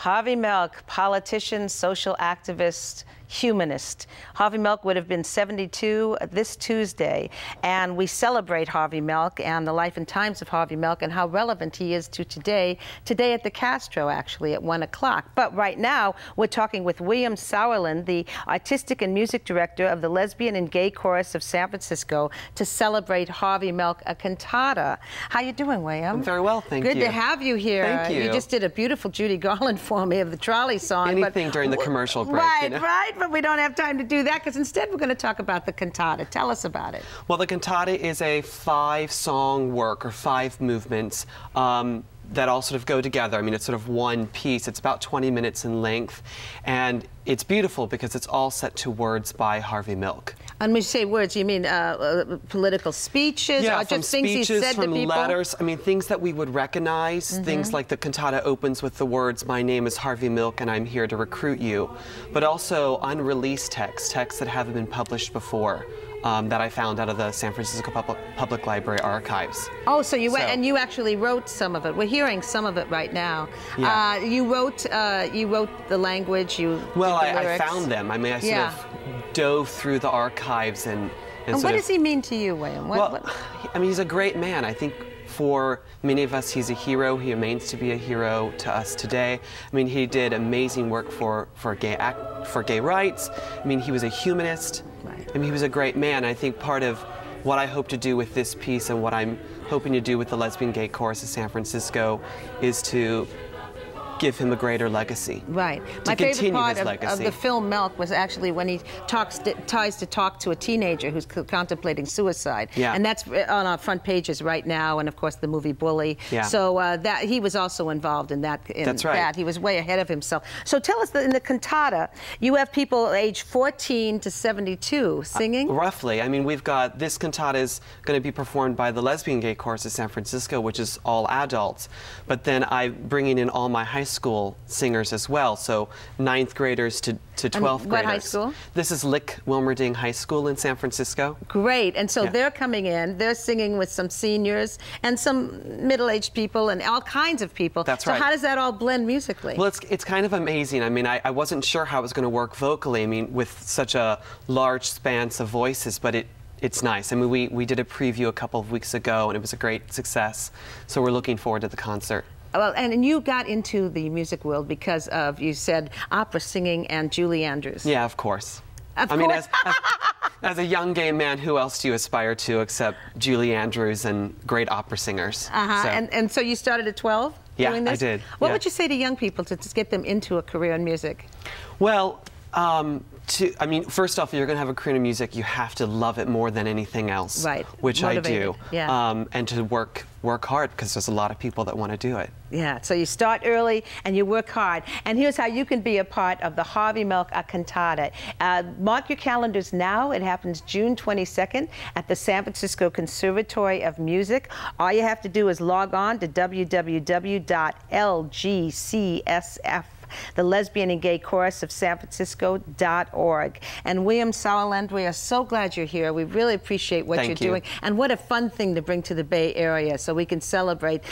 Harvey Milk, politician, social activist, humanist. Harvey Milk would have been 72 this Tuesday, and we celebrate Harvey Milk and the life and times of Harvey Milk and how relevant he is to today at the Castro, actually, at 1 o'clock. But right now, we're talking with William Sauerland, the artistic and music director of the Lesbian and Gay Chorus of San Francisco, to celebrate Harvey Milk, a cantata. How you doing, William? I'm very well, thank you. Good to have you here. Thank you. You just did a beautiful Judy Garland for me of the trolley song. Anything during the commercial break. Right, you know? right. But we don't have time to do that because instead we're going to talk about the cantata. Tell us about it. Well, the cantata is a 5-song work, or 5 movements, that all sort of go together. I mean, it's sort of one piece. It's about 20 minutes in length, and it's beautiful because it's all set to words by Harvey Milk. And when you say words, you mean political speeches, or just things he said to people? Letters. I mean, things that we would recognize. Things like the cantata opens with the words, "My name is Harvey Milk and I'm here to recruit you," but also unreleased texts that haven't been published before. That I found out of the San Francisco Public Library archives. Oh, so you went and you actually wrote some of it. We're hearing some of it right now. Yeah. You wrote the language. Well, I found them. I mean, I sort of dove through the archives and what does he mean to you, William? I mean, he's a great man. I think for many of us, he's a hero. He remains to be a hero to us today. I mean, he did amazing work for gay rights. I mean, he was a humanist. Right. I mean, he was a great man. I think part of what I hope to do with this piece and what I'm hoping to do with the Lesbian Gay Chorus of San Francisco is to give him a greater legacy. Right. My favorite part of the film Milk was actually when he tries to talk to a teenager who's contemplating suicide. Yeah. And that's on our front pages right now, and of course the movie Bully. Yeah. So that he was also involved in that. That's right. He was way ahead of himself. So tell us, in the cantata, you have people aged 14 to 72 singing? Roughly. I mean, we've got, this cantata is going to be performed by the Lesbian Gay Chorus of San Francisco, which is all adults. But then I'm bringing in all my high school singers as well, so 9th graders to 12th graders. What high school? This is Lick-Wilmerding High School in San Francisco. Great, and so they're coming in, they're singing with some seniors and some middle-aged people and all kinds of people. That's right. So how does that all blend musically? Well, it's kind of amazing. I mean, I wasn't sure how it was going to work vocally, I mean, with such a large span of voices, but it's nice. I mean, we did a preview a couple of weeks ago, and it was a great success, so we're looking forward to the concert. Well, and you got into the music world because of, you said, opera singing and Julie Andrews. Yeah, of course. I mean, as a young gay man, who else do you aspire to except Julie Andrews and great opera singers? And so you started at 12 doing this? Yeah, I did. What would you say to young people to get them into a career in music? Well, I mean, first off, if you're going to have a career in music, you have to love it more than anything else. Right. Which motivated. I do. Yeah. And to work hard, because there's a lot of people that want to do it. Yeah. So you start early and you work hard. And here's how you can be a part of the Harvey Milk, a cantata. Mark your calendars now. It happens June 22nd at the San Francisco Conservatory of Music. All you have to do is log on to www.lgcsf. the Lesbian and Gay Chorus of San Francisco.org. And William Sauerland, we are so glad you're here. We really appreciate what you're doing. And what a fun thing to bring to the Bay Area so we can celebrate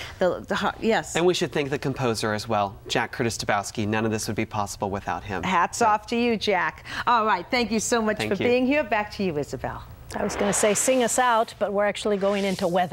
yes. And we should thank the composer as well, Jack Curtis Dabowski. None of this would be possible without him. Hats off to you, Jack. All right, thank you so much for being here. Back to you, Isabel. I was going to say sing us out, but we're actually going into weather.